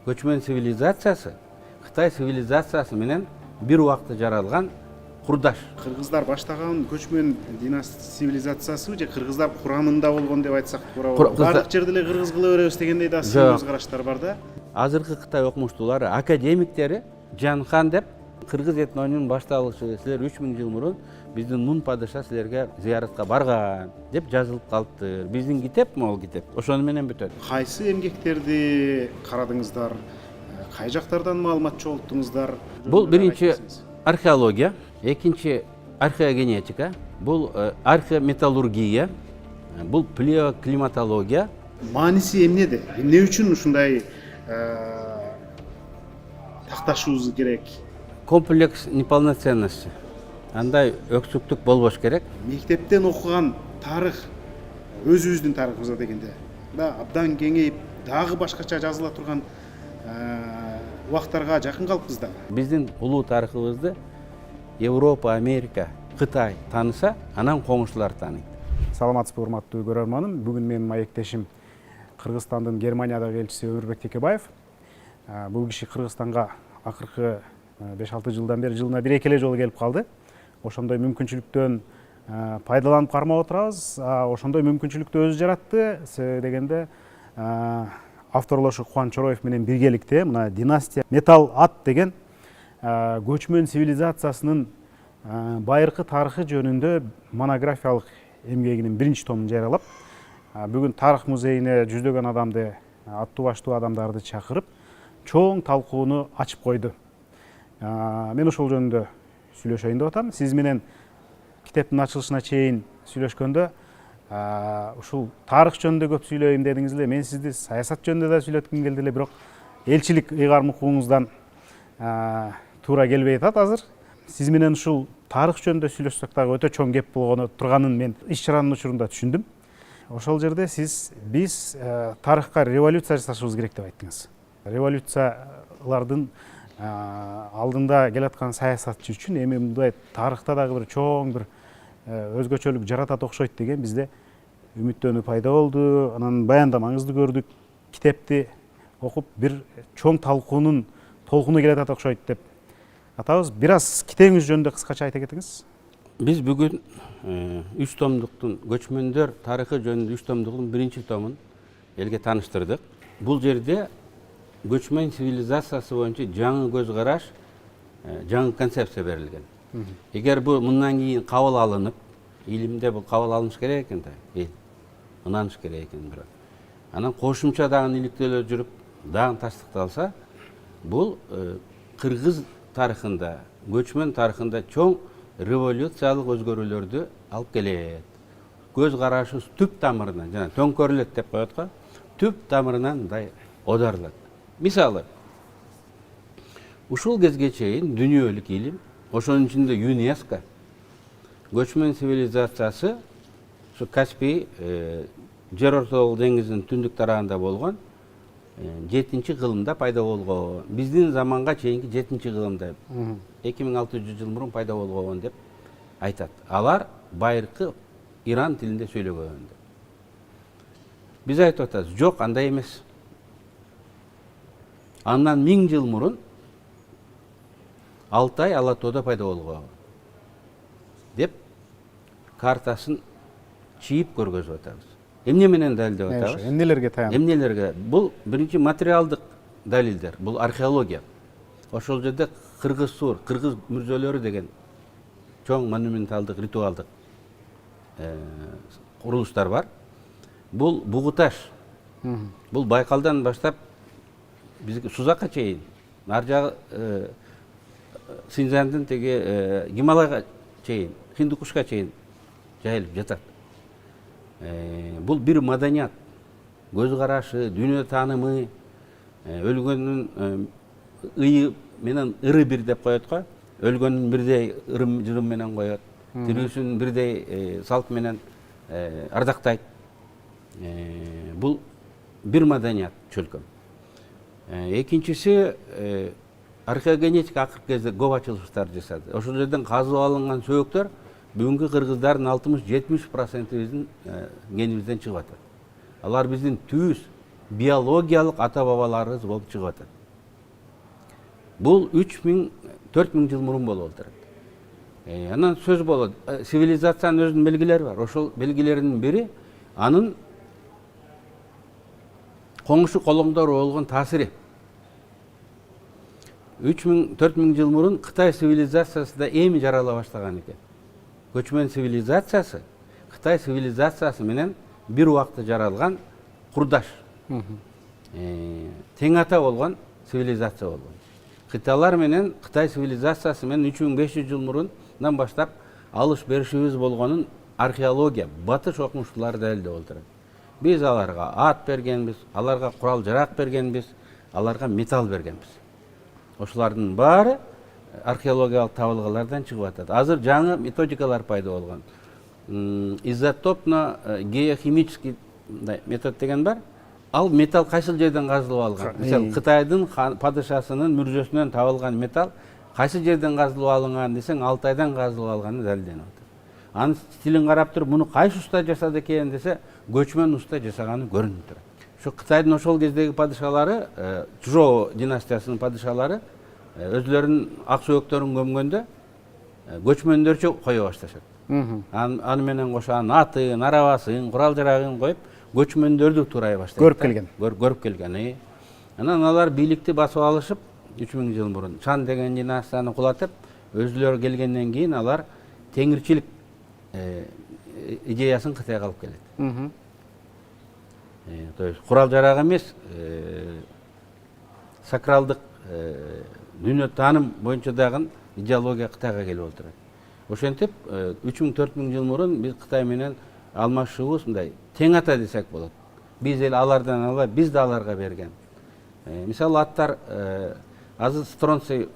көчмөн цивилизациясы Кытай цивилизациясы менен бир убакта жаралган курдаш. Кыргыздар баштаган көчмөн цивилизациясы же кыргыздар курамында болгон деп айтсак туура болот. Бардык жерде эле кыргыз кыла беребиз дегендей да көз караштар бар да. Азыркы Кытай окумуштуулары, академиктери Жанхан деп кыргыз этнонун башталышы силер 3000 жыл мурун биздин Мун падыша силерге зыяратка барган деп жазылып калыптыр. Биздин китеп могул китеп. Ошону менен бүтөт. Кайсы эмгектерди карадыңыздар? Кай жактардан маалымат чогулттуңуздар? Бул биринчи археология, экинчи археогенетика, бул археометаллургия, бул палеоклиматология. Мааниси эмнеде? Эмне үчүн ушундай такташуубуз керек? Комплекс неполноценности. Андай өксүктүк болбош керек. Мектептен окуган тарых өзүбүздүн тарыхыбызда дегенде да абдан кеңейип, дагы башкача жазыла турган убактарга жакын калыппыз да. Биздин улуу тарыхыбызды Европа, Америка, Кытай тааныса, анан коңшулар тааныйт. Саламатсызбы, урматтуу көрөрманым. Бүгүн менин маектешим Кыргызстандын Германиядагы элчиси Өмүрбек Текебаев. Бул киши Кыргызстанга акыркы 5-6 жылдан бери жылына 1-2 эле жолу келип калды. Ошондой мүмкүнчүлүктөн пайдаланып кармап отурабыз. Ошондой мүмкүнчүлүктү өзү жаратты. Себеби дегенде авторлошу Кубан Чороев менен биргеликте мына династия металл ат деген көчмөн цивилизациясынын байыркы тарыхы жөнүндө монографиялык эмгегинин биринчи томун жарыялап, бүгүн тарых музейине жүздөгөн адамды, аттуу баштуу адамдарды чакырып, чоң талкууну ачып койду. Мен ошол жөнүндө сүйлөшөйүн деп атам. Сиз менен китептин ачылышына чейин сүйлөшкөндө ушул тарых жөнүндө көп сүйлөйм дедиңиз эле. Мен сизди саясат жөнүндө да сүйлөткүм келди эле, бирок элчилик ыйгарым укугуңуздан туура келбей атат азыр. Сиз менен ушул тарых жөнүндө сүйлөшсөк дагы өтө чоң кеп болгону турганын мен иш-чаранын учурунда түшүндүм. Ошол жерде сиз биз тарыхка революция жасашыбыз керек деп айттыңыз. Революциялардын алдында келаткан саясатчы үчүн эми мындай тарыхта дагы бир чоң бир өзгөчөлүк жаратат окшойт деген бизде үмүттөнүү пайда болду. Анан баяндамаңызды көрдүк, китепти окуп бир чоң талкуунун толкуну келатат окшойт деп атабыз. Бир аз китебиңиз жөнүндө кыскача айта кетиңиз. Биз бүгүн 3 томдуктун көчмөндөр тарыхы жөнүндө 3 томдуктун биринчи томун элге тааныштырдык. Бул жерде көчмөн цивилизациясы боюнча жаңы көз караш, жаңы концепция берилген. Эгер бул мындан кийин кабыл алынып, илимде бул кабыл алыныш керек экен да, ынаныш керек экен бирок. Анан кошумча дагы иликтөөлөр жүрүп, дагы тастыкталса, бул кыргыз тарыхында, көчмөн тарыхында чоң революциялык өзгөрүүлөрдү алып келет. Көз карашыбыз түп тамырынан, жана төңкөрүлөт деп коет го, түп тамырынан мындай оодарылат. Мисалы, ушул кезге чейин дүйнөлүк илим, ошонун ичинде ЮНЕСКО көчмөн цивилизациясы ушу Каспий жер ортолук деңизинин түндүк тарабында болгон 7-чи кылымда пайда болгон. Биздин заманга чейинки 7-чи кылымда 2600 жыл мурун пайда болгон деп айтат. Алар байыркы Иран тилинде сүйлөгөн. Биз айтып атабыз, жок, андай эмес. Андан 1000 жыл мурун Алтай Алатоодо пайда болгон деп картасын чийип көргөзүп атабыз. Эмне менен далилдеп атабыз? Эмнелерге таянып? Эмнелерге? Бул биринчи материалдык далилдер, бул археология. Ошол жерде кыргыз сур, кыргыз мүрзөлөрү деген чоң монументалдык, ритуалдык курулуштар бар. Бул Бугуташ. Бул Байкалдан баштап бизге Сузакка чейин, ар жагы Синьцзяндын теги Гималайга чейин, Хиндукушка чейин жайылып жатат. Бул бир маданият, көз карашы, дүйнө таанымы, өлгөндүн ыйы менен ыры бир деп коет го. Өлгөндүн бирдей ырым-жырым менен коет, тирүүсүн бирдей салт менен ардактайт. Бул бир маданият чөлкөм. Экинчиси археогенетика акыркы кезде көп ачылыштар жасады. Ошол жерден казып алынган сөөгдөр бүгүнкү кыргыздардын 60-70%-биздин генибизден чыгып атат. Алар биздин түз биологиялык ата бабаларыбыз болуп чыгып атат. Бул 3000-4000 жыл мурун болуп отурат. Анан сөз болот. Цивилизациянын өзүнүн белгилери бар. Ошол белгилеринин бири анын коңшу колоңдору болгон таасири. 3000-4000 жыл мурун Кытай цивилизациясы да эми жарала баштаган экен. Көчмөн цивилизациясы Кытай цивилизациясы менен бир убакта жаралган курдаш. Тең ата болгон цивилизация болгон. Кытайлар менен Кытай цивилизациясы менен 3500 жыл мурундан баштап алыш беришибиз болгонун археология, батыш окумуштуулары далилдеп отурат. Биз аларга ат бергенбиз, аларга курал жарак бергенбиз, аларга металл бергенбиз. Ошолардын баары археологиялык табылгалардан чыгып атат. Азыр жаңы методикалар пайда болгон. Изотопно геохимический метод деген бар. Ал металл кайсыл жерден казылып алган? Мисалы Кытайдын падышасынын мүрзөсүнөн табылган металл кайсы жерден казылып алынган десең, Алтайдан казылып алганы далилденип атат. Анын стилин карап туруп, муну кайсы уста жасады экен десе, көчмөн уста жасаганы көрүнүп турат. Şu Kıtay'ın ошол кездеги падышалары, Чжоу династиясынын падышалары өзлөрүнүн ак сөөктөрүн көмгөндө көчмөндөрчө кое башташат. Аны менен кошо анын атын, арабасын, курал жарагын коюп, көчмөндөрдү турай баштайт. Көрүп келген. Анан алар бийликти басып алышып, 3000 жыл мурун Чан деген династияны кулатып, өзлөрү келгенден кийин алар теңирчилик идеясын Кытайга алып келет. То есть курал жарак эмес, сакралдык дүйнө тааным боюнча дагы идеология Кытайга келип отурат. Ошентип 3000-4000 жыл мурун биз Кытай менен алмашуубуз мындай тең ата десек болот. Биз эл алардан алып, биз да аларга берген. Мисалы аттар азыр стронций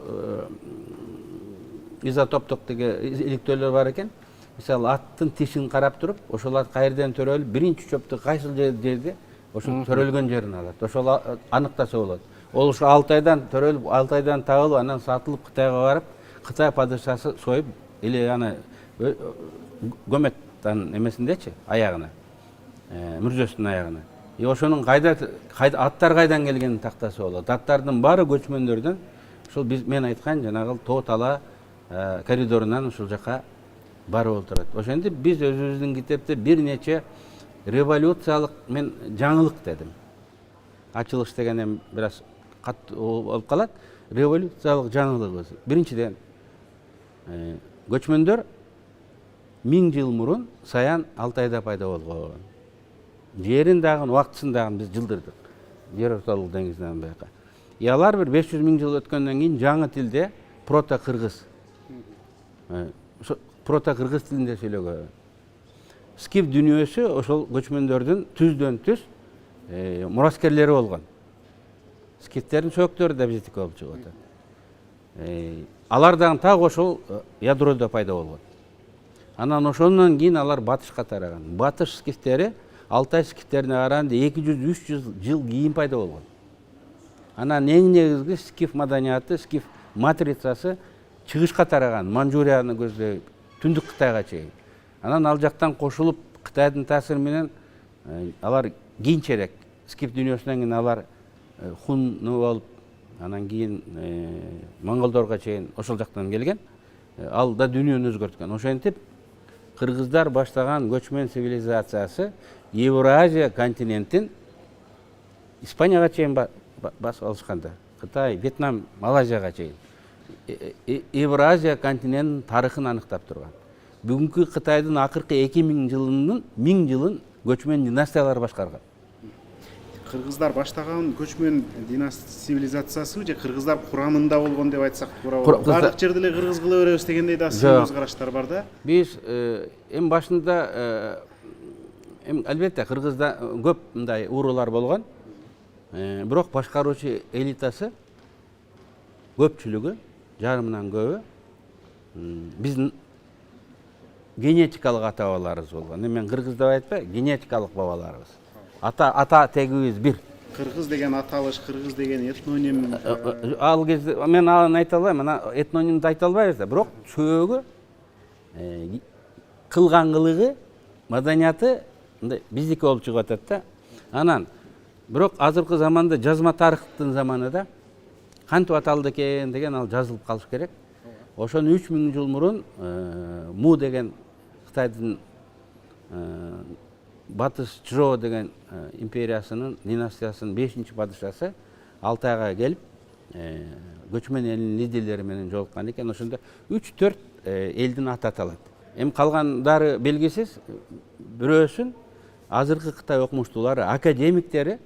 изотоптук деген иликтөөлөр бар экен. Мисалы аттын тишин карап туруп, ошол ат кайерден төрөлүп, биринчи чөптү кайсыл жерде ошол төрөлгөн жерин алат. Ошол аныктаса болот. Ол ушу Алтайдан төрөлүп, Алтайдан табылып, анан сатылып Кытайга барып, Кытай падышасы союп, или аны гөмөттөн эмесиндечи, аягына, мүрзөсүнүн аягына. Ошонун аттар кайдан келгенин тактасы болот. Аттардын баары көчмөндөрдөн, ошол мен айткан жанагы тоо тала коридорунан ушул жака барып отурат. Ошентип биз өзүбүздүн китепте бир нече революциялык мен жаңылык дедим. Ачылыш дегенен бир аз катуу болуп калат. Революциялык жаңылыгыбыз. Биринчиден көчмөндөр 1000 жыл мурун Саян Алтайда пайда болгон. Жерин дагы, убактысын дагы биз жылдырдык. Жер ортолук деңизден бияка. Алар бир 500 000 жыл өткөндөн кийин жаңы тилде прото-кыргыз. Прото-кыргыз тилинде сүйлөгөн. Скиф дүйнөсү ошол көчмөндөрдүн түздөн түз мураскерлери болгон. Скифтердин сөөктөрү да биздики болуп чыгып атат. Алар дагы так ошол ядрода пайда болгон. Анан ошондон кийин алар батышка тараган. Батыш скифтери Алтай скифтерине караганда 200-300 жыл кийин пайда болгон. Анан эң негизги скиф маданияты, скиф матрицасы чыгышка тараган, Манчжурияны көздөй түндүк Кытайга чейин. Анан ал жактан кошулуп Кытайдын таасири менен алар кийинчерээк скиф дүйнөсүнөн кийин алар хунну болуп, анан кийин монголдорго чейин ошол жактан келген. Ал да дүйнөнү өзгөрткөн. Ошентип кыргыздар баштаган көчмөн цивилизациясы Евразия континентин Испанияга чейин басып алышканда, Кытай, Вьетнам, Малайзияга чейин Евразия континентинин тарыхын аныктап турган. Бүгүнкү Кытайдын акыркы 2000 жылынын 1000 жылын көчмөн династиялар башкарган. Кыргыздар баштаган көчмөн цивилизациясы же кыргыздар курамында болгон деп айтсак туура болот. Бардык жерде эле кыргыз кыла беребиз дегендей да өз караштар бар да. Биз эми башында албетте кыргызда көп мындай уруулар болгон. Бирок башкаруучу элитасы көпчүлүгү, жарымынан көбү биздин генетикалык ата бабаларыбыз болгон. Мен кыргыз деп айтпай, генетикалык бабаларыбыз. Ата тегибиз бир. Кыргыз деген аталыш, кыргыз деген этноним. Ал кезде мен аны айта албайм, ана этнонимди айта албайбыз да, бирок чөөгү кылган кылыгы, маданияты мындай биздики болуп чыгып атат да. Анан Бирок азыркы заманда жазма тарыхтын заманында кантип аталды экен деген ал жазылып калыш керек. Ошону 3000 жыл мурун Му деген Кытайдын Батыш Чжоу деген империясынын династиясынын 5-падышасы Алтайга келип көчмөн элдин лидерлери менен жолуккан экен. Ошондо 3-4 элдин аты аталат. Эми калгандары белгисиз. Бирөөсүн азыркы Кытай окумуштуулары, академиктери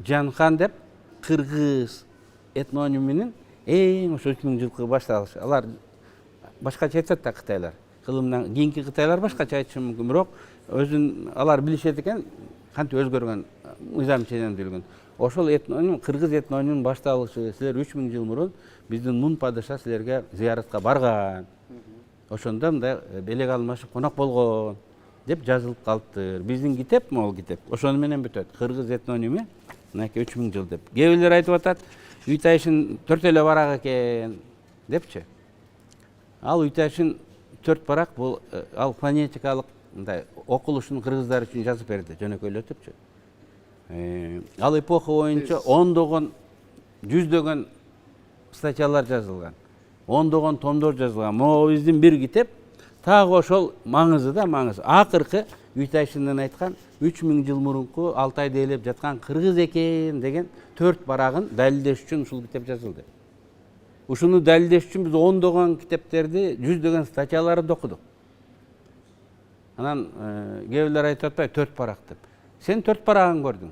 Жанхан деп кыргыз этнониминин эң ошо 3000 жылкы башталышы. Алар башкача айтат да кытайлар. Кылымдан кийинки кытайлар башкача айтышы мүмкүн, бирок өзүн алар билишет экен, кантип өзгөргөн, мыйзам ченемдүүлүгүн. Ошол этноним, кыргыз этнонимин башталышы, силер 3000 жыл мурун биздин Мун падыша силерге зыяратка барган. Ошондо мындай белек алмашып конок болгон деп жазылып калыптыр. Биздин китеп могул китеп. Ошону менен бүтөт. Кыргыз этноними мынакей 3000 жыл деп. Кээ бирлер айтып атат, Үйтайшын 4 эле барак экен депчи. Ал Үйтайшын 4 барак бул ал фонетикалык мындай окулушун кыргыздар үчүн жазып берди, жөнөкөйлөтүпчү. Ал эпоха боюнча ондогон, жүздөгөн статьялар жазылган. Ондогон томдор жазылган. Могу биздин бир китеп тагы ошол маңызы да маңыз. Акыркы Үйтайшындын айткан 3000 жыл мурунку Алтайды ээлеп жаткан кыргыз экен деген 4 барагын далилдеш үчүн ушул китеп жазылды. Ушуну далилдеш үчүн биз ондогон китептерди, жүздөгөн статьяларды окудук. Анан кээ бирлер айтып атпайбы 4 барак деп. Сен 4 барагын көрдүң.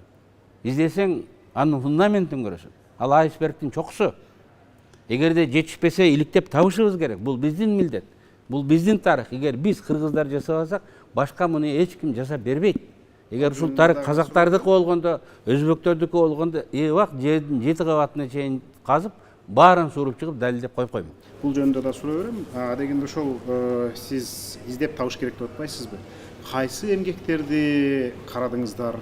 Издесең анын фундаментин көрөсүң. Ал айсбергдин чокусу. Эгерде жетишпесе иликтеп табышыбыз керек. Бул биздин милдет. Бул биздин тарых. Эгер биз кыргыздар жасабасак, башка муну эч ким жасап бербейт. Эгер ушул тарых казактардыкы болгондо, өзбөктөрдүкү болгондо, эбак жердин 7 кабатына чейин казып, баарын суруп чыгып далилдеп коюп коймун. Бул жөнүндө да сурай берем. Дегенде ошол сиз издеп табыш керек деп атпайсызбы? Кайсы эмгектерди карадыңыздар?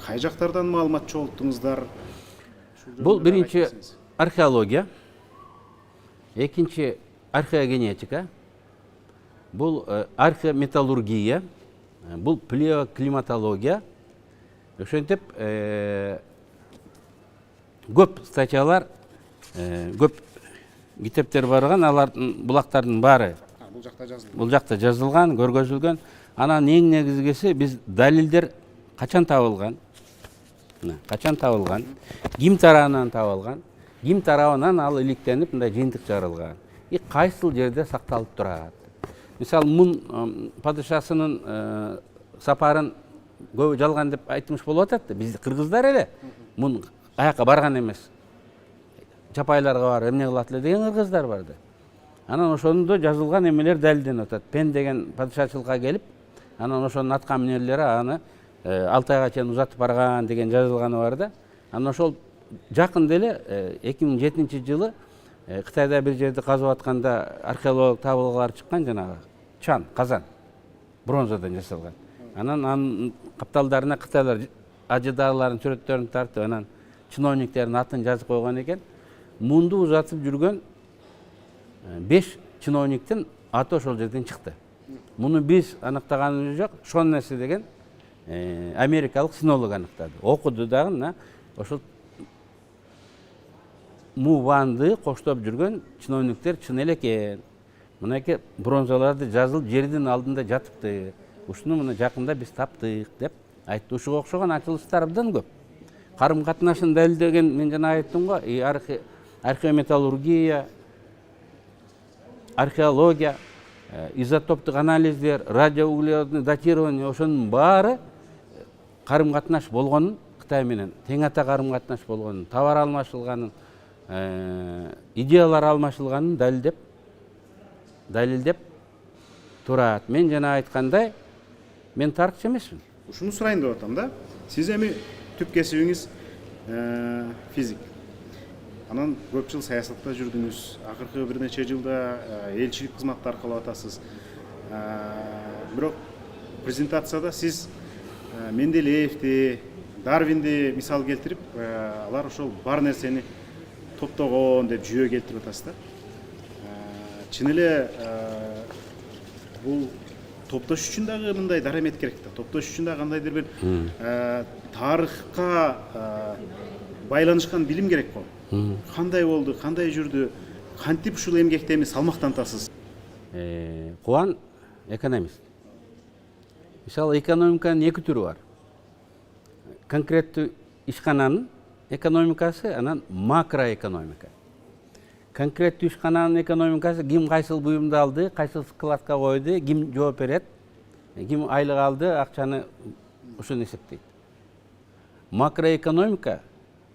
Кай жактардан маалымат чогулттуңуздар? Бул биринчи археология, экинчи археогенетика, бул археометаллургия, бул палеоклиматология. Ошентип көп статьялар, көп китептер барган, алардын булактардын баары бул жакта жазылган, көргөзүлгөн. Анан эң негизгиси биз далилдер качан табылган? Качан табылган? Ким тарабынан табылган? Ким тарабынан ал иликтенип мындай жыйынтык чыгарылган? Кайсыл жерде сакталып турат? Мисалы, Мун падышасынын сапарын көбү жалган деп айтмыш болуп атат да. Биз кыргыздар эле Мун аяка барган эмес. Чапайларга бар, эмне кылат эле деген кыргыздар бар да. Анан ошондо жазылган эмелер далилденип атат. Пен деген падышачылыкка келип, анан ошонун атка минерлери аны Алтайга чейин узатып барган деген жазылганы бар да. Анан ошол жакында эле 2007 жылы Кытайда бир жерди казып атканда археологик табылгалар чыккан, жанагы чан, казан, бронзадан жасалган. Анан анын капталдарына кытайлар ажыдааларын сүрөттөрүн тартып, анан чиновниктердин атын жазып койгон экен. Мунду узатып жүргөн 5 чиновниктин аты ошол жерден чыкты. Муну биз аныктаганыбыз жок, Шоннеси деген америкалык синолог аныктады. Окуду дагы, ошол Муванды коштоп жүргөн чиновниктер чын эле экен. Мынакей бронзаларды жазылып жердин алдында жатыпты. Ушуну мына жакында биз таптык деп айтты. Ушуга окшогон ачылыштар абдан көп. Карым катнашын далилдеген, мен жана айттым го, археометаллургия, археология, изотоптук анализдер, радиоуглеродный датирование, ошонун баары карым катнаш болгонун, Кытай менен тең ата карым катнаш болгонун, товар алмашылганын, идеялар алмашылганын далилдеп турат. Мен жана айткандай, мен тарыхчы эмесмин. Ушуну сурайын деп атам да. Сиз эми түп кесибиңиз физик. Анан көп жыл саясатта жүрдүңүз. Акыркы бир нече жылда элчилик кызматтар кылып атасыз. Бирок презентацияда сиз Менделеевди, Дарвинди мисал келтирип, алар ошол бар нерсени топтогон деп жүйө келтирип атасыз да. Чын эле бул топтош үчүн дагы мындай дарамет керек да. Топтош үчүн дагы кандайдыр бир тарыхка байланышкан билим керек го. Кандай болду, кандай жүрдү, кантип ушул эмгекте эми салмактантасыз? Кубан экономист. Мисалы экономиканын эки түрү бар. Конкреттүү ишкананын экономикасы, анан макроэкономика. Конкреттүү ишкананын экономикасы ким кайсыл буюмду алды, кайсыл складка койду, ким жооп берет, ким айлык алды, акчаны ошону эсептейт. Макроэкономика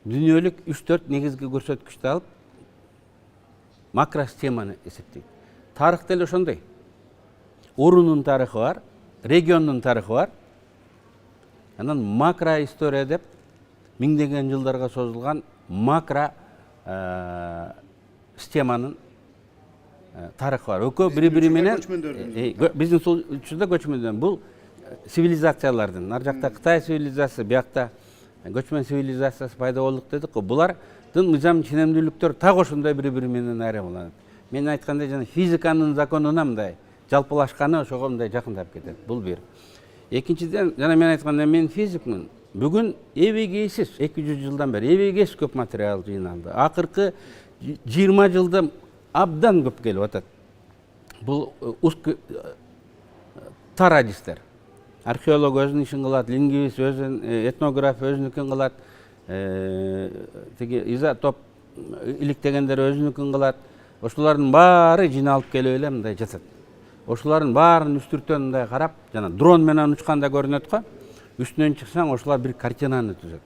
дүйнөлүк 3-4 негизги көрсөткүчтү алып макросистеманы эсептейт. Тарых деле ошондой. Урунун тарыхы бар, региондун тарыхы бар. Анан макро история деп миңдеген жылдарга созулган макро системанын тарыхы бар. Экөө бири-бири менен биздин учурда көчмөндөр. Бул цивилизациялардын, ар жакта Кытай цивилизациясы, биякта көчмөн цивилизациясы пайда болдук дедик го. Булардын мыйзам ченемдүүлүктөрү так ошондой бири-бири менен айырмаланат. Мен айткандай жана физиканын законуна мындай жалпылашканы ошого мындай жакындап кетет. Бул бир. Экинчиден, жана мен айткандай мен физикмин. Бүгүн эбегейсиз 200 жылдан бери эбегейсиз көп материал жыйналды. Акыркы 20 жылда абдан көп келип атат. Бул тар адистер. Археолог өзүнүн ишин кылат, лингвист өзүн, этнограф өзүнүкүн кылат, тиги изотоп иликтегендер өзүнүкүн кылат. Ошолордун баары жыйналып келип эле мындай жатат. Ошолордун баарын үстүртөн мындай карап, жана дрон менен учканда көрүнөт го. Үстүнөн чыксаң, ошолор бир картинаны түзөт.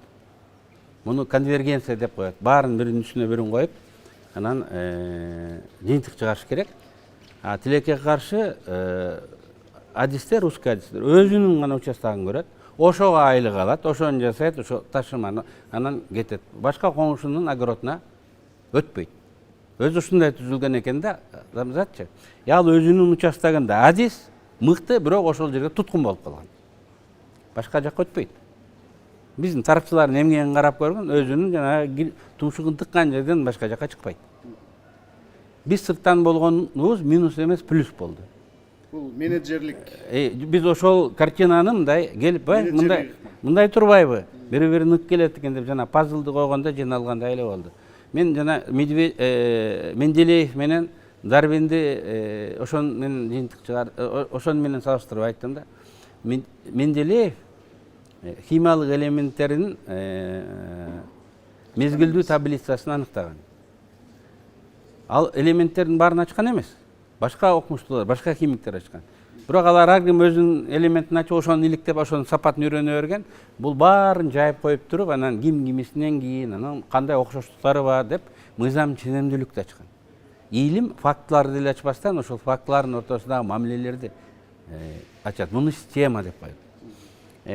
Муну конвергенция деп коет. Баарын биринин үстүнө бирин коюп, анан жыйынтык чыгарыш керек. А тилекке каршы адистер, русский адистер өзүнүн гана участогун көрөт. Ошого айлык алат, ошону жасайт, ошо ташыманы анан кетет. Башка коңшунун огородуна өтпөйт. Өзү ушундай түзүлгөн экен да, адамзатчы. Ал өзүнүн участогунда адис, мыкты, бирок ошол жерге туткун болуп калган. Башка жакка өтпөйт. Биздин тарыхчылардын эмгегин карап көргөн, өзүнүн жана тумшугун тыккан жерден башка жакка чыкпайт. Биз сырттан болгонубуз минус эмес, плюс болду. Бул менеджерлик. Биз ошол картинаны мындай келип, мындай турбайбы? Бири-бири нык келет экен деп жана пазлды койгондо жыйналгандай эле болду. Мен жана Менделеев менен Дарвинди ошон менен жыйынтык чыгар, ошон менен салыштырып айттым да. Менделеев химиялык элементтердин мезгилдүү таблицасын аныктаган. Ал элементтердин баарын ачкан эмес. Башка окумуштуулар, башка химиктер ачкан. Бирок алар ар ким өзүнүн элементин ачып, ошону иликтеп, ошонун сапатын үйрөнө берген. Бул баарын жайып коюп туруп, анан ким кимисинен кийин, анан кандай окшоштуктары бар деп мыйзам ченемдүүлүктү ачкан. Илим фактыларды деле ачпастан, ошол фактылардын ортосундагы мамилелерди ачат. Муну система деп коет.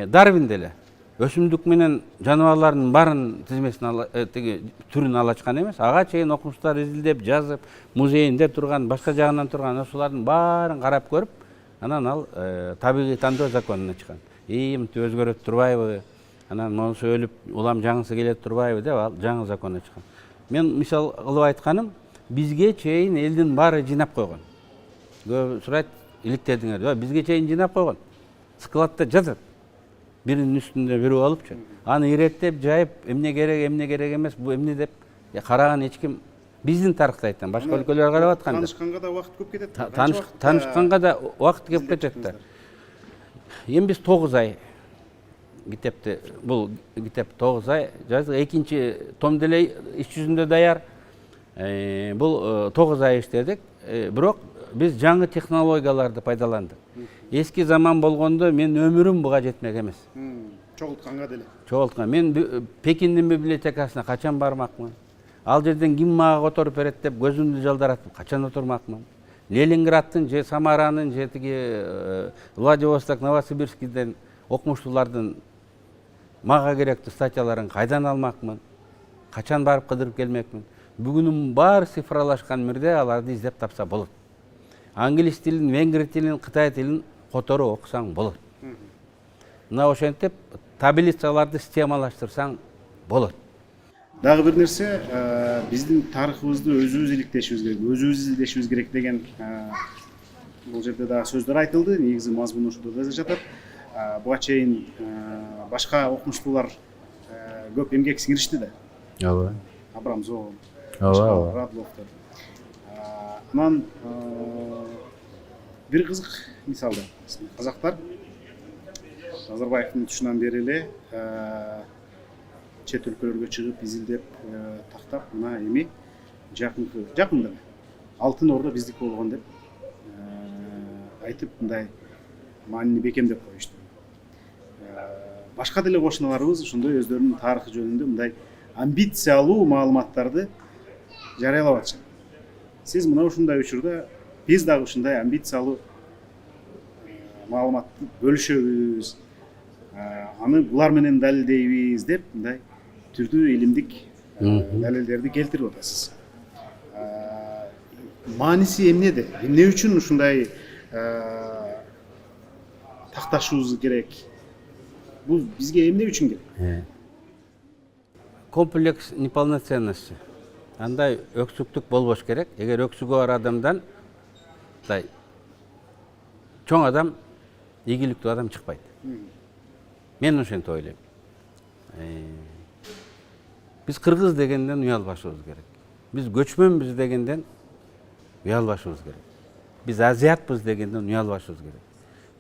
Дарвин деле өсүмдүк менен жаныбарлардын баарын тизмесин түрүн ала ачкан эмес. Ага чейин окумуштар изилдеп, жазып, музейинде турган, башка жагынан турган ошолордун баарын карап көрүп, анан ал табигый тандоо законуна чыккан. Мынтип өзгөрөт турбайбы? Анан монусу өлүп, улам жаңысы келет турбайбы деп ал жаңы законуна чыккан. Мен мисал кылып айтканым, бизге чейин элдин баары жыйнап койгон. Көп сурайт, иликтедиңер. Бизге чейин жыйнап койгон. Складта жатат. Биринин үстүндө бири болупчу. Аны иреттеп, жайып, эмне керек эмес, бу эмне деп караган эч ким биздин тарыхта айттым. Башка өлкөлөр карап атканда. Таанышканга да убакыт көп кетет. Таанышканга да убакыт кеп кетет да. Эми биз 9 ай китепти, бул китеп 9 ай жаздык. Экинчи том деле иш жүзүндө даяр. Бул 9 ай иштедик. Бирок биз жаңы технологияларды пайдаландык. Эски заман болгондо мен өмүрүм буга жетмек эмес. Чогултканга деле. Чогулткан. Мен Пекиндин библиотекасына качан бармакмын? Ал жерден ким мага которуп берет деп көзүмдү жалдаратып качан отурмакмын? Ленинградтын же Самаранын же тиги Владивосток, Новосибирскийден окумуштуулардын мага керектүү статьяларын кайдан алмакмын? Качан барып кыдырып келмекмин? Бүгүнүн баары цифрлашкан мирде аларды издеп тапса болот. Англис тилин, венгр тилин, Кытай тилин которо окусаң болот. Мына ошентип таблицаларды системалаштырсаң болот. Дагы бир нерсе, биздин тарыхыбызды өзүбүз иликтешибиз керек, өзүбүз изилдешибиз керек деген бул жерде дагы сөздөр айтылды, негизи мазмуну ушунда да жатат. Буга чейин башка окумуштуулар көп эмгек сиңиришти да. ооба Абрамзон, ооба Радловдор. Анан бир кызык мисалда казактар Назарбаевдин тушунан бери эле чет өлкөлөргө чыгып изилдеп тактап, мына эми жакында Алтын Орда биздики болгон деп айтып, мындай маанини бекемдеп коюшту. Башка деле кошуналарыбыз ошондой өздөрүнүн тарыхы жөнүндө мындай амбициялуу маалыматтарды жарыялап атышат. Сиз мына ушундай учурда биз дагы ушундай амбициялуу маалыматты бөлүшөбүз, аны булар менен далилдейбиз деп мындай түрдүү илимдик далилдерди келтирип атасыз. Мааниси эмнеде? Эмне үчүн ушундай такташуубуз керек? Бул бизге эмне үчүн керек? Комплекс неполноценности. Андай өксүктүк болбош керек. Эгер өксүгү бар адамдан чоң адам, ийгиликтүү адам чыкпайт. Мен ошентип ойлойм. Биз кыргыз дегенден уялбашыбыз керек. Биз көчмөнбүз дегенден уялбашыбыз керек. Биз азиатпыз дегенден уялбашыбыз керек.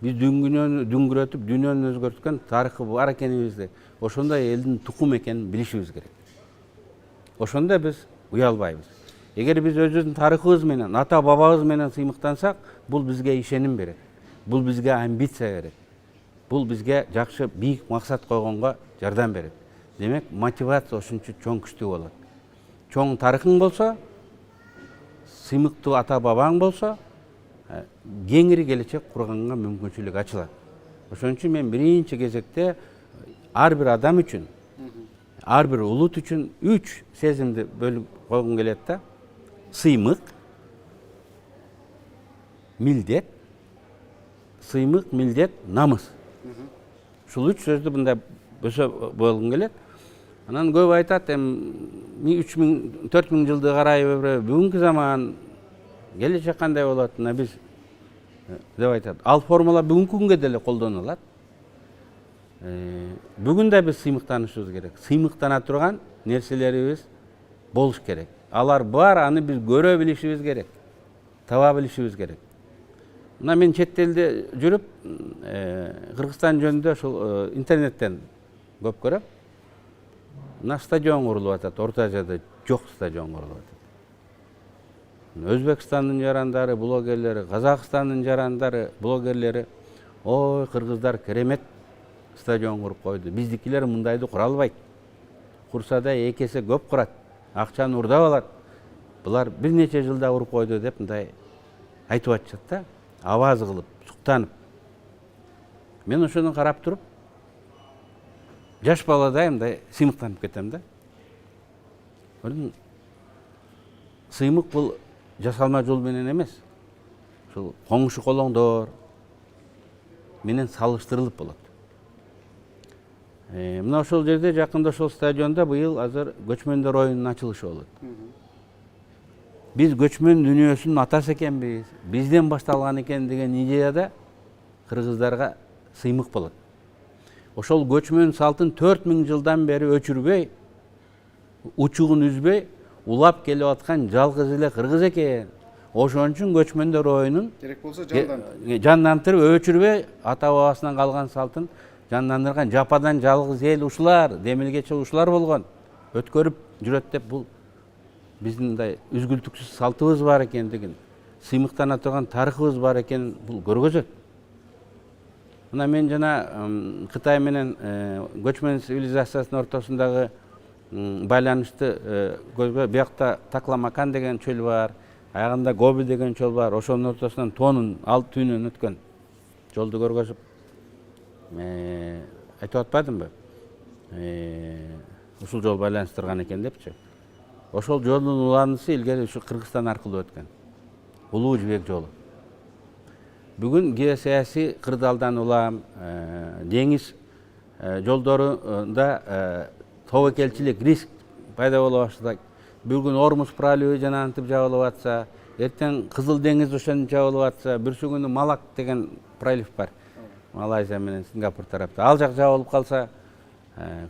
Биз дүңгүрөтүп, дүйнөнү өзгөрткөн тарыхы бар экенибизди, ошондой элдин тукум экенин билишибиз керек. Ошондо биз уялбайбыз. Эгер биз өзүбүздүн тарыхыбыз менен, ата бабабыз менен сыймыктансак, бул бизге ишеним берет. Бул бизге амбиция берет. Бул бизге жакшы бийик максат койгонго жардам берет. Демек, мотивация ошончо чоң күчтүү болот. Чоң тарыхың болсо, сыймыктуу ата бабаң болсо, кеңири келечек курганга мүмкүнчүлүк ачылат. Ошон үчүн мен биринчи кезекте ар бир адам үчүн, ар бир улут үчүн 3 сезимди бөлүп койгум келет да. Сыймык, милдет, намыс. Ушул 3 сөздү мындай болгум келет. Анан көп айтат, 3000, 4000 жылды карайбы, бүгүнкү заман келечек кандай болот, биз деп айтат. Ал формула бүгүнкү күнгө деле колдонулат. Бүгүн да биз сыймыктанышыбыз керек. Сыймыктана турган нерселерибиз болуш керек. Алар бар, аны биз көрө билишибиз керек. Таба билишибиз керек. Мына мен чет элде жүрүп, Кыргызстан жөнүндө ошол интернеттен көп көрөм. Мына стадион курулуп атат, Орто Азияда жок стадион курулуп атат. Өзбекстандын жарандары, блогерлери, Казакстандын жарандары, блогерлери, ой, кыргыздар керемет стадион куруп койду. Биздикилер мындайды кура албайт. Курса да 2 эсе көп курат. Акчаны урдап алат. Булар бир нече жылда куруп койду деп мындай айтып атышат да. Аваз кылып, суктанып. Мен ошону карап туруп, жаш баладай мындай сыймыктанып кетем да. Сыймык бул жасалма жол менен эмес. Ошол коңшу колоңдор менен салыштырылып болот. Мына ошол жерде жакында ошол стадиондо быйыл азыр көчмөндөр оюнунун ачылышы болот. Биз көчмөн дүйнөсүнүн атасы экенбиз, бизден башталган экен деген идеяда кыргыздарга сыймык болот. Ошол көчмөн салтын 4000 жылдан бери өчүрбөй, учугун үзбөй, улап келип аткан жалгыз эле кыргыз экен. Ошон үчүн көчмөндөр оюнун Керек болсо жандандырып, өчүрбөй, ата бабасынан калган салтын жандандырган жападан жалгыз эл ушулар, демилгече ушулар болгон. Өткөрүп жүрөт деп бул биздин мындай үзгүлтүксүз салтыбыз бар экендигин, сыймыктана турган тарыхыбыз бар экенин бул көргөзөт. Мына мен жана Кытай менен көчмөн цивилизациясынын ортосундагы байланышты көзгө биякта Такламакан деген чөл бар, аягында Гоби деген чөл бар. Ошонун ортосунан Тонун алт түйүнөн өткөн жолду көргөзүп айтып атпадымбы? Ушул жол байланыштырган экен депчи. Ошол жолдун уланышы илгери ушу Кыргызстан аркылуу өткөн. Улуу жибек жолу. Бүгүн геосаясий кырдаалдан улам, деңиз жолдорунда тобокелчилик риск пайда боло баштайт. Бүгүн Ормуз проливи жанантып жабылып атса, эртең Кызыл деңиз ошону жабылып атса, бүрсү күнү Малак деген пролив бар. Малайзия менен Сингапур тарапта. Ал жак жабылып калса,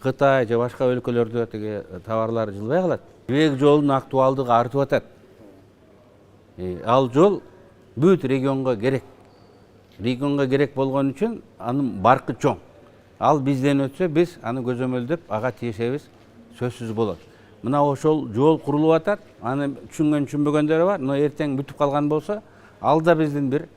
Кытай же башка өлкөлөрдө тиги товарлар жылбай калат. Жибек жолунун актуалдыгы артып атат. Ал жол бүт регионго керек. Регионго керек болгон үчүн анын баркы чоң. Ал бизден өтсө, биз аны көзөмөлдөп, ага тиешебиз сөзсүз болот. Мына ошол жол курулуп атат. Аны түшүнбөгөндөр бар, но эртең бүтүп калган болсо, ал да биздин бир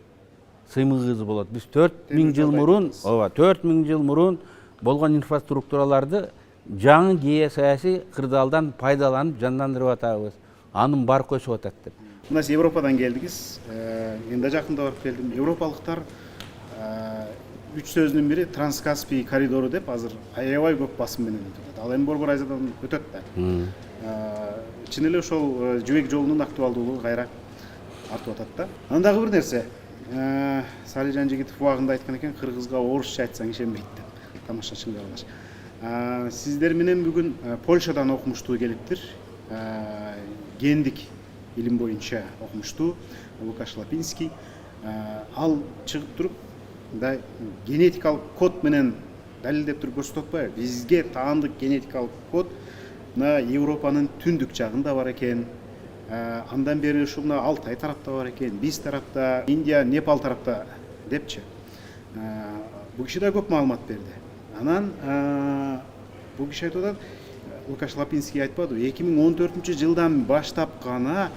сыймыгыбыз болот. Биз 4000 жыл мурун, 4000 жыл мурун болгон инфраструктураларды жаңы геосаясий кырдаалдан пайдаланып жандандырып атабыз. Анын баркы өсүп атат деп. Мына сиз Европадан келдиңиз. Мен да жакында барып келдим. Европалыктар үч сөзүнүн бири Транскаспий коридору деп азыр аябай көп басым менен өтөт. Ал эми Борбор Азиядан өтөт да. Чын эле ошол жибек жолунун актуалдуулугу кайра артып атат да. Анан дагы бир нерсе. Салижан Жигитов убагында айткан экен, кыргызга орусча айтсаң ишенбейт деп. Тамашачың калгаш. Сиздер менен бүгүн Польшадан окумуштуу келиптир. Гендик илим боюнча окумуштуу Лукаш Лапинский. Ал чыгып туруп да генетикалык код менен далилдеп туруп көрсөтүп атпайбы? Бизге таандык генетикалык код мына Европанын түндүк жагында бар экен. Андан бери ушу мына Алтай тарапта бар экен, биз тарапта, Индия, Непал тарапта депчи. Бул киши да көп маалымат берди. Анан бул киши айтып атат, Лукаш Лапинский айтпадыбы, 2014 жылдан баштап гана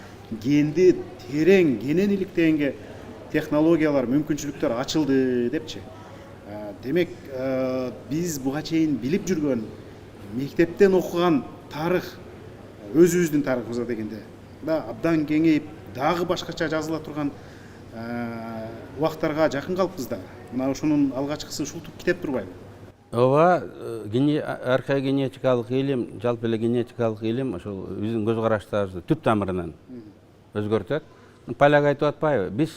генди терең, кенен иликтегенге технологиялар, мүмкүнчүлүктөр ачылды депчи. Демек, биз буга чейин билип жүргөн, мектептен окуган тарых, өзүбүздүн тарыхыбызга дегенде да абдан кеңейип, дагы башкача жазыла турган убактарга жакын калыппыз да. Мына ошонун алгачкысы ушултуп кетип турбайбы? Ооба, археогенетикалык илим, жалпы эле генетикалык илим ошол биздин көз караштарыбызды түп тамырынан өзгөртөт. Поляк айтып атпайбы? Биз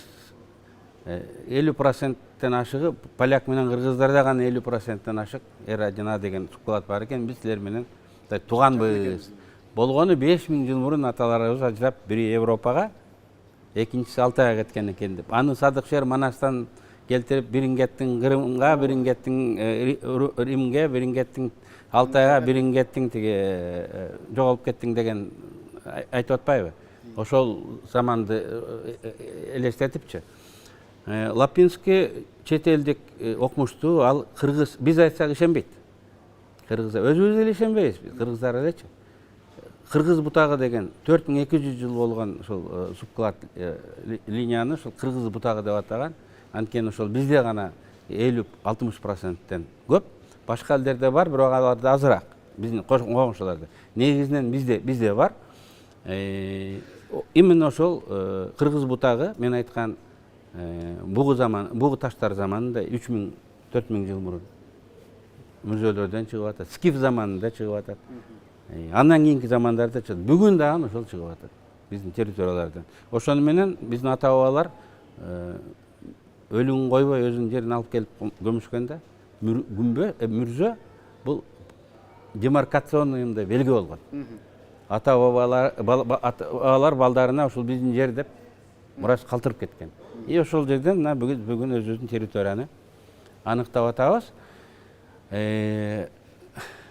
50%тен ашыгы поляк менен кыргыздарда гана 50%тен ашык R1A деген суккулат бар экен. Биз силер менен туганбыз. Болгону 5000 жыл мурун аталарыбыз ажырап, бири Европага, экинчиси Алтайга кеткен экен деп. Аны Садыкшер Манастан келтирип, бирин кеттиң Кырымга, бирин кеттиң Римге, бирин кеттиң Алтайга, бирин кеттиң тиги жоголуп кеттиң деген айтып атпайбы? Ошол заманды элестетипчи. Лапинский чет элдик окумуштуу, ал кыргыз, биз айтсак ишенбейт. Кыргыздар өзүбүз эле ишенбейбиз, кыргыздар элечи. Кыргыз бутагы деген 4200 жыл болгон ошол субклад линияны ошол кыргыз бутагы деп атаган. Анткени ошол бизде гана 50-60%тен көп. Башка элдерде бар, бирок аларда азыраак. Биздин коңшуларда. Негизинен бизде бар. Именно ошол кыргыз бутагы мен айткан бугу таштар заманында 3000-4000 жыл мурун музейлерден чыгып атат. Скиф заманында чыгып атат. Андан кийинки замандарда чыгат. Бүгүн дагы ошол чыгып атат биздин территориялардан. Ошону менен биздин ата-бабалар өлүгүн койбой өзүнүн жерине алып келип көмүшкөн да. Мүрзө бул демаркационный белги болгон. Ата-бабалар балдарына ушул биздин жер деп мурас калтырып кеткен. И ошол жерден бүгүн өзүбүздүн территорияны аныктап атабыз.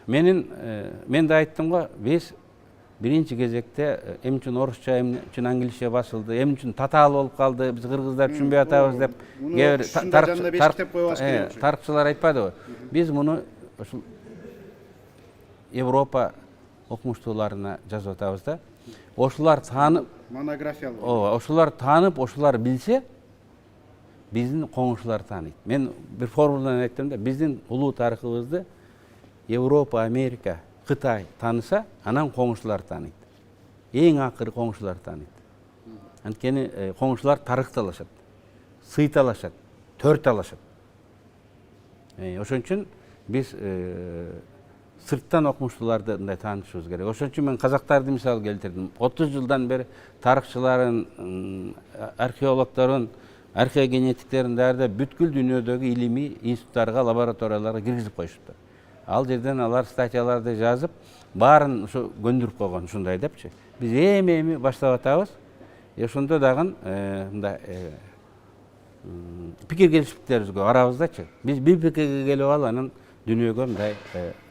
Мен да айттым го, биз биринчи кезекте эмне үчүн орусча, эмне үчүн англисче басылды, эмне үчүн татаал болуп калды, биз кыргыздар түшүнбөй атабыз деп тарыхчылар айтпадыбы? Биз муну ушул Европа окумуштууларына жазып атабыз да. Ошолар таанып, монографиялык. Ошолар таанып, ошолар билсе, биздин коңшулар тааныйт. Мен бир формуладан айттым да, биздин улуу тарыхыбызды Европа, Америка, Кытай таныса, анан коңшулар тааныйт. Эң акыры коңшулар тааныйт. Анткени коңшулар тарыхталашат, сыйталашат, төрталашат. Ошон үчүн биз сырттан окумуштууларды мындай таанышыбыз керек. Ошон үчүн мен казактарды мисал келтирдим. 30 жылдан бери тарыхчыларын, археологдорун, археогенетиктерин даарда бүткүл дүйнөдөгү илимий институттарга, лабораторияларга киргизип коюшуптур. Ал жерден алар статьяларды жазып, баарын ушу көндүрүп койгон ушундай депчи. Биз эми баштап атабыз. Ошондо дагы мындай пикир келишпектерибиз көп арабыздачы. Биз бир пикирге келип алып анан дүйнөгө мындай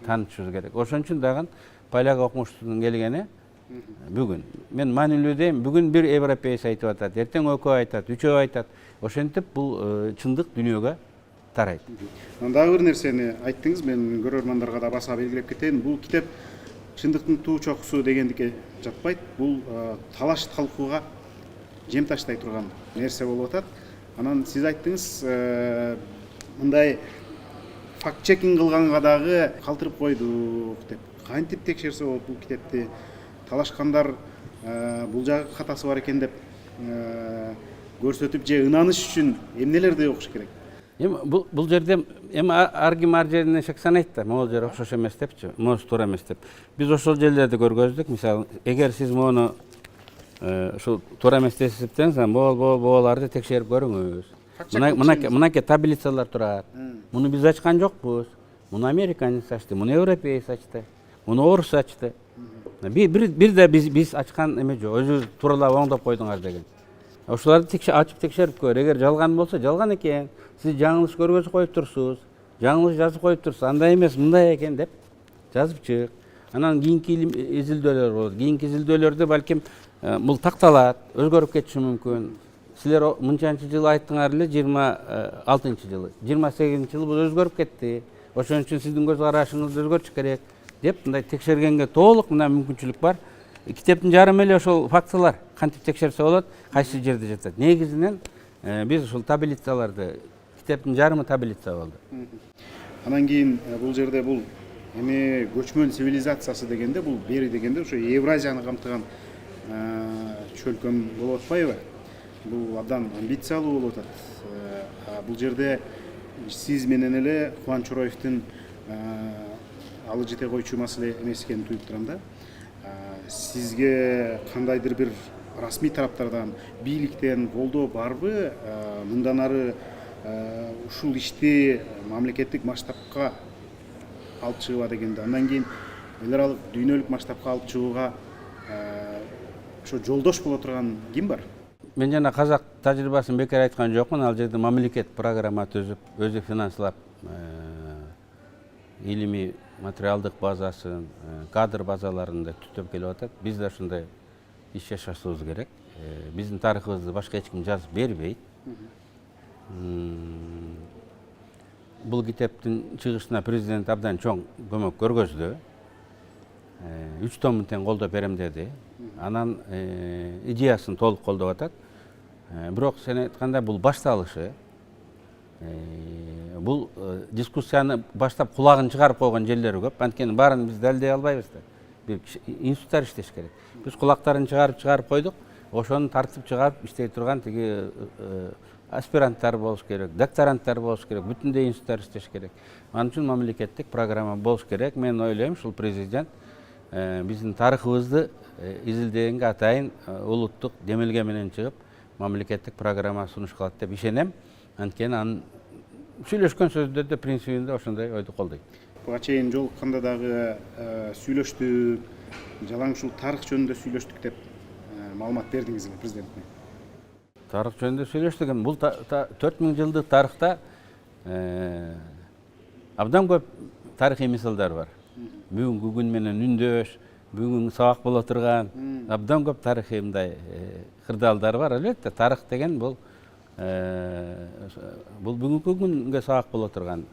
таанытышыбыз керек. Ошон үчүн дагы поляк окумуштунун келгени бүгүн. Мен маанилүү дейм, бүгүн бир европеец айтып атат, эртең экөө айтат, үчөө айтат. Ошентип бул чындык дүйнөгө тарайт. Дагы бир нерсени айттыңыз, мен көрөрмандарга да баса белгилеп кетейин. Бул китеп чындыктын туу чокусу дегендикке жатпайт. Бул талаш талкууга жем таштай турган нерсе болуп атат. Анан сиз айттыңыз, мындай факт чекинг кылганга дагы калтырып койдук деп. Кантип текшерсе болот бул китепти? Талашкандар бул жагы катасы бар экен деп көрсөтүп же ынаныш үчүн эмнелерди окуш керек? Эми бул жерде эми ар ким ар жерине шек санайт да, могул жер окшош эмес депчи, могусу туура эмес деп. Биз ошол жерлерди көргөздүк. Мисалы, эгер сиз мону ушул туура эмес деп эсептесеңиз, бооларды текшерип көрүңүз. Мынакей таблицалар турат. Муну биз ачкан жокпуз. Муну американец ачты, муну европеец ачты, муну орус ачты. Бир да биз ачкан эме жок. Өзүңүз тууралап оңдоп койдуңар деген. Ошолорду ачып текшерип көр. Эгер жалган болсо, жалган экен. Сиз жаңылыш көргөзүп коюп турсуз. Жаңылыш жазып коюп турсуз. Андай эмес, мындай экен деп жазып чык. Анан кийинки изилдөөлөр болот. Кийинки изилдөөлөрдө балким бул такталат, өзгөрүп кетиши мүмкүн. Силер мынчанчы жылы айттыңар эле, 26 жылы, 28 жылы бул өзгөрүп кетти. Ошон үчүн сиздин көз карашыңызды өзгөртүш керек деп мындай текшергенге толук мына мүмкүнчүлүк бар. Китептин жарымы эле ошол фактылар кантип текшерсе болот, кайсы жерде жатат. Негизинен биз ушул таблицаларды, китептин жарымы таблица болду. Анан кийин бул жерде бул эми көчмөн цивилизациясы дегенде, бул бери дегенде ошо Евразияны камтыган чөлкөм болуп атпайбы? Бул абдан амбициялуу болуп атат. Бул жерде сиз менен эле Кубаныч Чороевдин алы жете койчу маселе эмес экенин туюп турам да. Сизге кандайдыр бир расмий тараптардан, бийликтен колдоо барбы? Мындан ары ушул ишти мамлекеттик масштабка алып чыгыба дегенде, андан кийин эл аралык дүйнөлүк масштабка алып чыгууга ошо жолдош боло турган ким бар? Мен жана казак тажрыйбасын бекер айткан жокмун. Ал жерде мамлекет программа түзүп, өзү финанслап, илимий материалдык базасын, кадр базаларын да түзүп келип атат. Биз да ушундай иш жашашыбыз керек. Биздин тарыхыбызды башка эч ким жазып бербейт. Бул китептин чыгышына президент абдан чоң көмөк көргөздү. 3 томун тең колдоп берем деди. Анан идеясын толук колдоп атат. Бирок сен айткандай бул башталышы. Бул дискуссияны баштап кулагын чыгарып койгон жерлери көп. Анткени баарын биз далилдей албайбыз да. Бир институттар иштеш керек. Биз кулактарын чыгарып койдук. Ошону тартып чыгарып иштей турган тиги аспиранттар болуш керек, докторанттар болуш керек, бүтүндөй институттар иштеш керек. Анын үчүн мамлекеттик программа болуш керек. Мен ойлойм, ушул президент биздин тарыхыбызды изилдегенге атайын улуттук демилге менен чыгып, мамлекеттик программа сунуш кылат деп ишенем. Анткени анын сүйлөшкөн сөздөрдө принцибинде ошондой ойду колдойт. Буга чейин жолукканда дагы сүйлөштүк, жалаң ушул тарых жөнүндө сүйлөштүк деп маалымат бердиңиз эле президентке. Тарых жөнүндө сүйлөштүк. Бул 4000 жылдык тарыхта абдан көп тарыхый мисалдар бар. Бүгүнкү күн менен үндөш, бүгүн сабак боло турган абдан көп тарыхый мындай кырдаалдар бар. Албетте тарых деген бул бүгүнкү күнгө сабак боло турган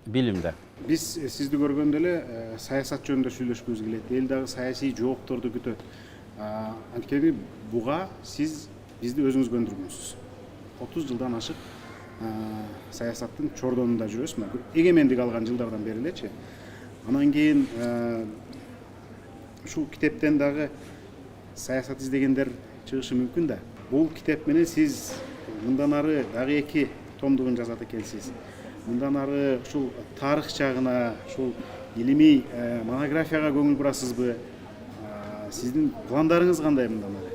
билим да. Биз сизди көргөндө эле саясат жөнүндө сүйлөшкүбүз келет. Эл дагы саясий жоопторду күтөт. Анткени буга сиз бизди өзүңүз көндүргөнсүз. 30 жылдан ашык саясаттын чордонунда жүрөсүз. Эгемендик алган жылдардан бери элечи. Анан кийин ушул китептен дагы саясат издегендер чыгышы мүмкүн да. Бул китеп менен сиз мындан ары дагы 2 томдугун жазат экенсиз. Мындан ары ушул тарых жагына, ушул илимий монографияга көңүл бурасызбы? Сиздин пландарыңыз кандай мындан ары?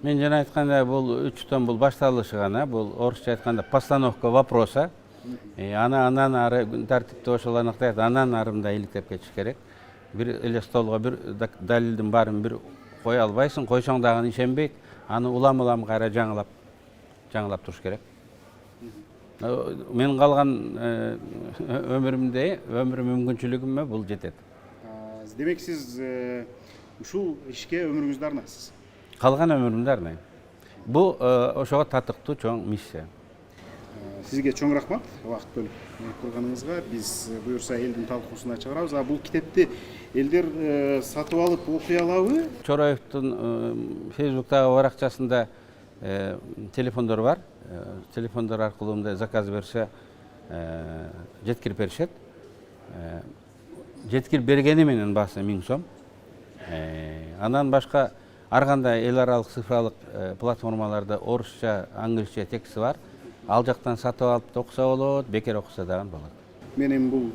Мен жана айткандай, бул 3 том бул башталышы гана, бул орусча айтканда постановка вопроса. Анан ары күн тартипти ошол аныктайт, анан ары мындай иликтеп кетиш керек. бир эле столго бир далилдин баарын бир кое албайсың, койсоң дагы ишенбейт. Аны улам кайра жаңылап туруш керек. Мен калган өмүр мүмкүнчүлүгүмө бул жетет. Демек сиз ушул ишке өмүрүңүздү арнайсыз. Калган өмүрүмдү арнайм. Бул ошого татыктуу чоң миссия. Сизге чоң рахмат убакыт бөлүп турганыңызга. Биз буюрса элдин талкуусуна чыгарабыз. Бул китепти элдер сатып алып окуй алабы? Чороевдун Facebook'тагы баракчасында телефондор бар. Телефондор аркылуу мындай заказ берсе жеткирип беришет. Жеткирип бергени менен баасы 1000 сом. Андан башка ар кандай эл аралык цифралык платформаларда орусча, англисче тексти бар. Ал жактан сатып алып окуса болот, бекер окуса дагы болот. Мен эми бул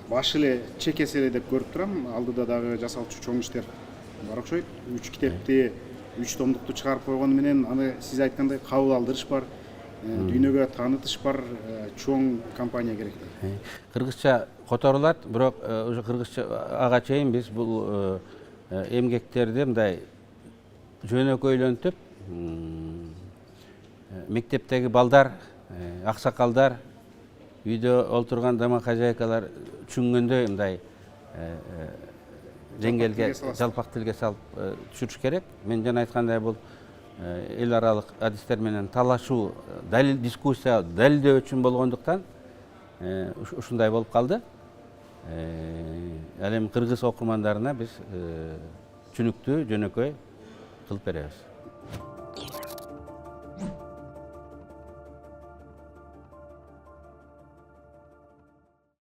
баш эле чекес эле деп көрүп турам. Алдыда дагы жасалчу чоң иштер бар окшойт. 3 китепти, 3 томдукту чыгарып койгону менен аны сиз айткандай кабыл алдырыш бар, дүйнөгө таанытыш бар, чоң компания керек. Кыргызча которулат, бирок уже кыргызчага чейин биз бул эмгектерди мындай жөнөкөйлөнтүп, мектептеги балдар, аксакалдар, үйдө олтурган дома хозяйкалар түшүнгөндөй мындай деңгээлге, жалпак тилге салып түшүрүш керек. Мен жана айткандай бул эл аралык адистер менен талашуу, далил дискуссия, далилдөө үчүн болгондуктан ушундай болуп калды. Ал эми кыргыз окурмандарына биз түшүнүктүү, жөнөкөй кылып беребиз.